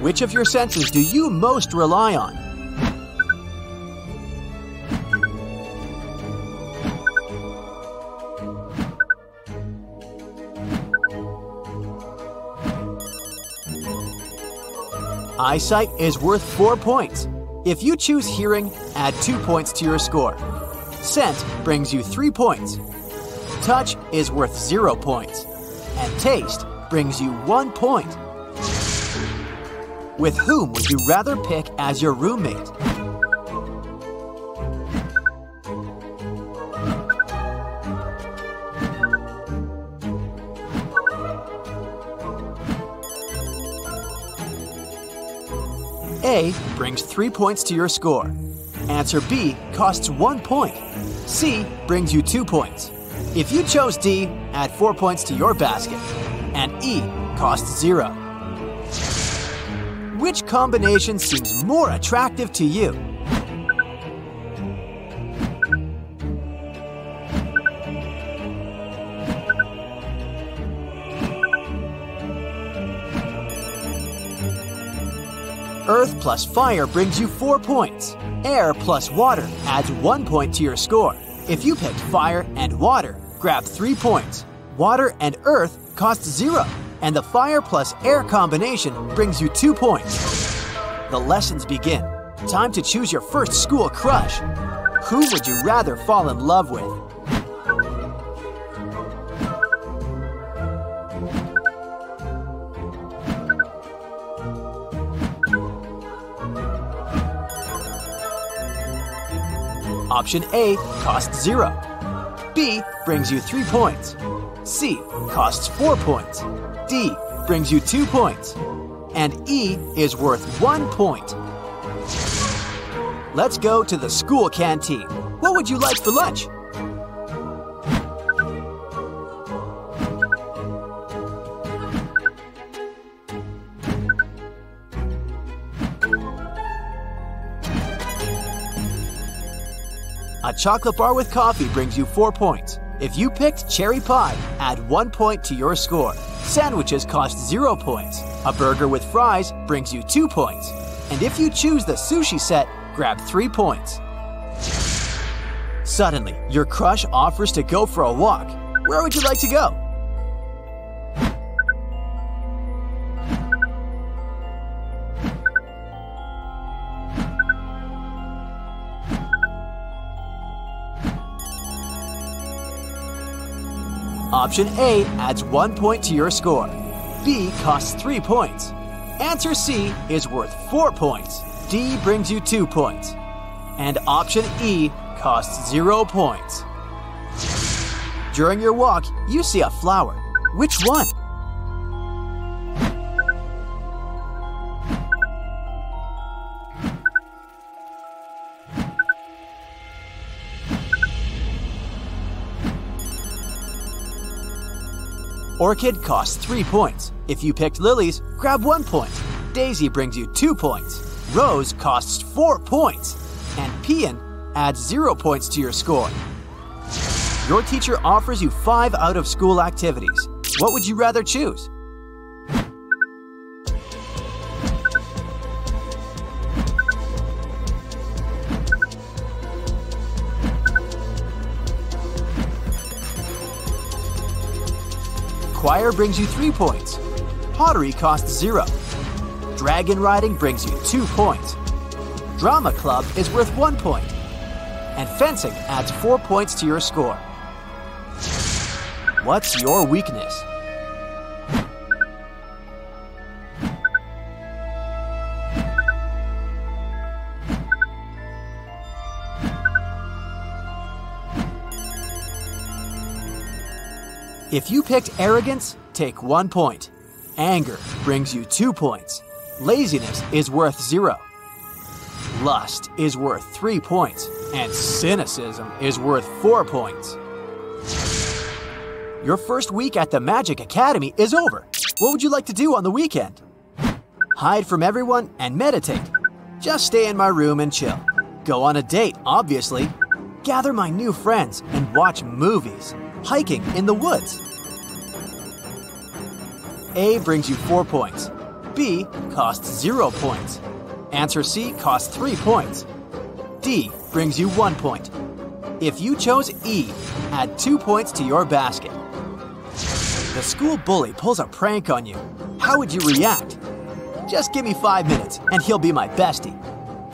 Which of your senses do you most rely on? Eyesight is worth 4 points. If you choose hearing, add 2 points to your score. Scent brings you 3 points. Touch is worth 0 points. And taste brings you 1 point. With whom would you rather pick as your roommate? A brings 3 points to your score. Answer B costs 1 point. C brings you 2 points. If you chose D, add 4 points to your basket. And E costs 0. Which combination seems more attractive to you? Earth plus fire brings you 4 points. Air plus water adds 1 point to your score. If you picked fire and water, grab 3 points. Water and earth cost 0, and the fire plus air combination brings you 2 points. The lessons begin. Time to choose your first school crush. Who would you rather fall in love with? Option A costs 0. B brings you 3 points. C costs 4 points. D brings you 2 points. And E is worth 1 point. Let's go to the school canteen. What would you like for lunch? A chocolate bar with coffee brings you 4 points. If you picked cherry pie, add 1 point to your score. Sandwiches cost 0 points. A burger with fries brings you 2 points. And if you choose the sushi set, grab 3 points. Suddenly, your crush offers to go for a walk. Where would you like to go? Option A adds 1 point to your score. B costs 3 points. Answer C is worth 4 points. D brings you 2 points. And option E costs 0 points. During your walk, you see a flower. Which one? Orchid costs 3 points. If you picked lilies, grab 1 point. Daisy brings you 2 points. Rose costs 4 points. And Peon adds 0 points to your score. Your teacher offers you 5 out-of-school activities. What would you rather choose? Choir brings you 3 points. Pottery costs 0. Dragon riding brings you 2 points. Drama club is worth 1 point. And fencing adds 4 points to your score. What's your weakness? If you picked arrogance, take 1 point. Anger brings you 2 points. Laziness is worth 0. Lust is worth 3 points. And cynicism is worth 4 points. Your first week at the Magic Academy is over. What would you like to do on the weekend? Hide from everyone and meditate. Just stay in my room and chill. Go on a date, obviously. Gather my new friends and watch movies. Hiking in the woods. A brings you 4 points. B costs 0 points. Answer C costs 3 points. D brings you 1 point. If you chose E, add 2 points to your basket. The school bully pulls a prank on you. How would you react? Just give me 5 minutes and he'll be my bestie.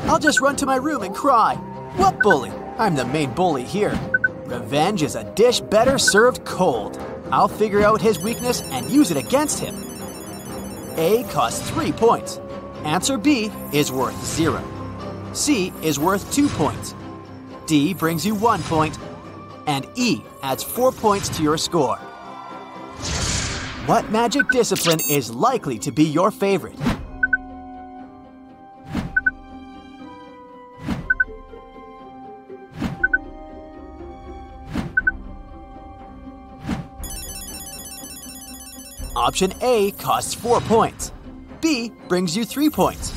I'll just run to my room and cry. What bully? I'm the main bully here. Revenge is a dish better served cold. I'll figure out his weakness and use it against him. A costs 3 points. Answer B is worth 0. C is worth 2 points. D brings you 1 point. And E adds 4 points to your score. What magic discipline is likely to be your favorite? Option A costs 4 points. B brings you 3 points.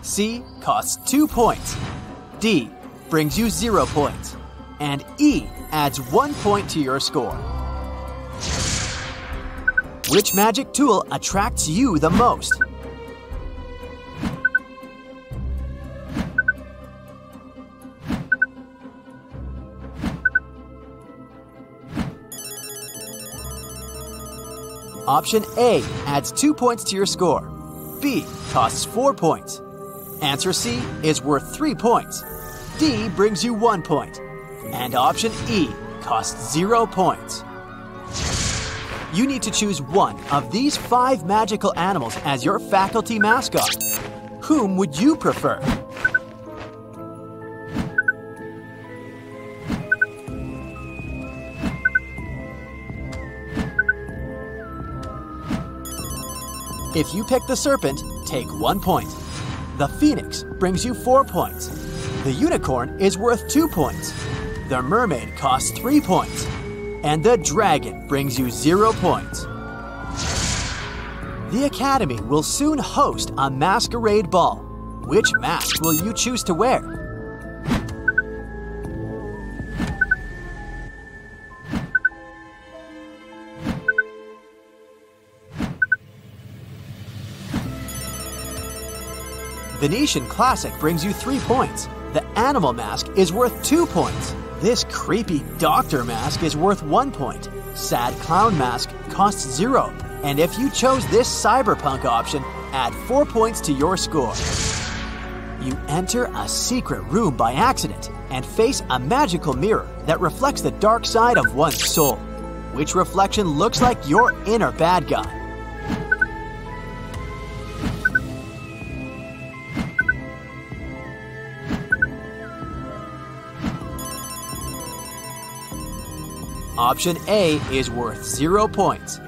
C costs 2 points. D brings you 0 points. And E adds 1 point to your score. Which magic tool attracts you the most? Option A adds 2 points to your score. B costs 4 points. Answer C is worth 3 points. D brings you 1 point. And option E costs 0 points. You need to choose one of these 5 magical animals as your faculty mascot. Whom would you prefer? If you pick the serpent, take 1 point. The phoenix brings you 4 points. The unicorn is worth 2 points. The mermaid costs 3 points. And the dragon brings you 0 points. The Academy will soon host a masquerade ball. Which mask will you choose to wear? Venetian Classic brings you 3 points. The animal mask is worth 2 points. This creepy doctor mask is worth 1 point. Sad clown mask costs 0. And if you chose this cyberpunk option, add 4 points to your score. You enter a secret room by accident and face a magical mirror that reflects the dark side of one's soul. Which reflection looks like your inner bad guy? Option A is worth 0 points.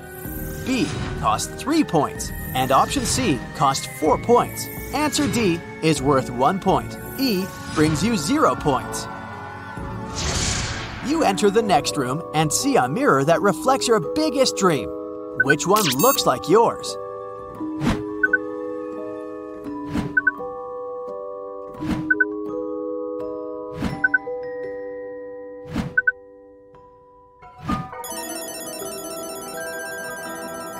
B costs 3 points. And option C costs 4 points. Answer D is worth 1 point. E brings you 0 points. You enter the next room and see a mirror that reflects your biggest dream. Which one looks like yours?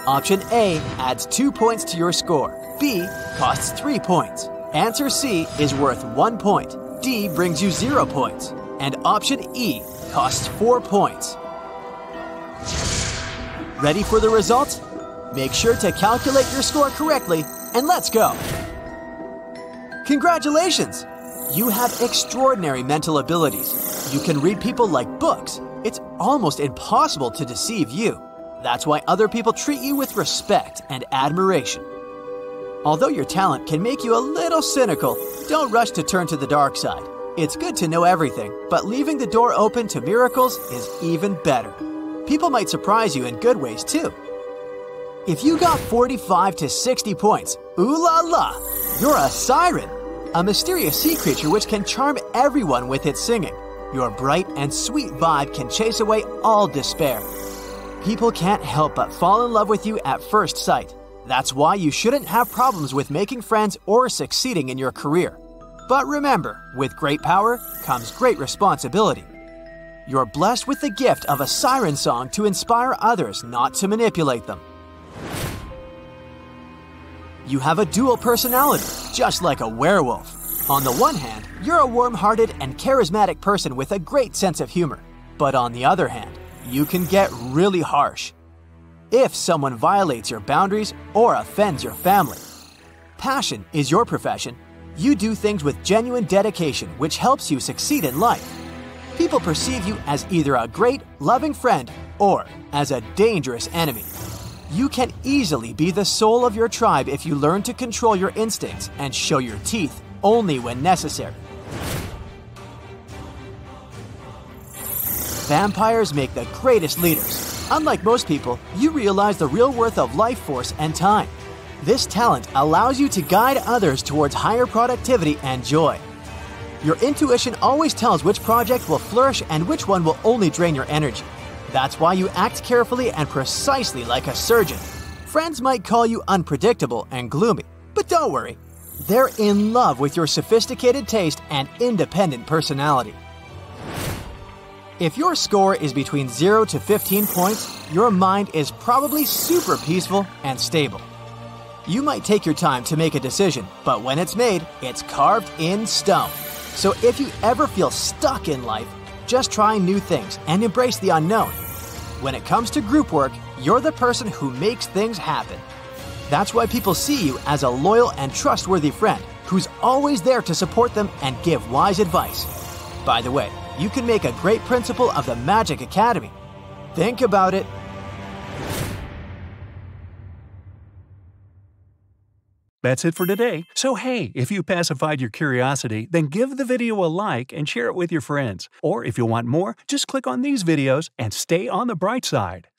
Option A adds 2 points to your score. B costs 3 points. Answer C is worth 1 point. D brings you 0 points. And option E costs 4 points. Ready for the results? Make sure to calculate your score correctly, and let's go! Congratulations! You have extraordinary mental abilities. You can read people like books. It's almost impossible to deceive you. That's why other people treat you with respect and admiration. Although your talent can make you a little cynical, don't rush to turn to the dark side. It's good to know everything, but leaving the door open to miracles is even better. People might surprise you in good ways too. If you got 45 to 60 points, ooh la la, you're a siren, a mysterious sea creature which can charm everyone with its singing. Your bright and sweet vibe can chase away all despair. People can't help but fall in love with you at first sight. That's why you shouldn't have problems with making friends or succeeding in your career. But remember, with great power comes great responsibility. You're blessed with the gift of a siren song to inspire others, not to manipulate them. You have a dual personality, just like a werewolf. On the one hand, you're a warm-hearted and charismatic person with a great sense of humor. But on the other hand, you can get really harsh if someone violates your boundaries or offends your family. Passion is your profession. You do things with genuine dedication, which helps you succeed in life. People perceive you as either a great, loving friend or as a dangerous enemy. You can easily be the soul of your tribe if you learn to control your instincts and show your teeth only when necessary. Vampires make the greatest leaders. Unlike most people, you realize the real worth of life force and time. This talent allows you to guide others towards higher productivity and joy. Your intuition always tells which project will flourish and which one will only drain your energy. That's why you act carefully and precisely like a surgeon. Friends might call you unpredictable and gloomy, but don't worry. They're in love with your sophisticated taste and independent personality. If your score is between 0 to 15 points, your mind is probably super peaceful and stable. You might take your time to make a decision, but when it's made, it's carved in stone. So if you ever feel stuck in life, just try new things and embrace the unknown. When it comes to group work, you're the person who makes things happen. That's why people see you as a loyal and trustworthy friend who's always there to support them and give wise advice. By the way, you can make a great principal of the Magic Academy. Think about it. That's it for today. So hey, if you pacified your curiosity, then give the video a like and share it with your friends. Or if you want more, just click on these videos and stay on the bright side.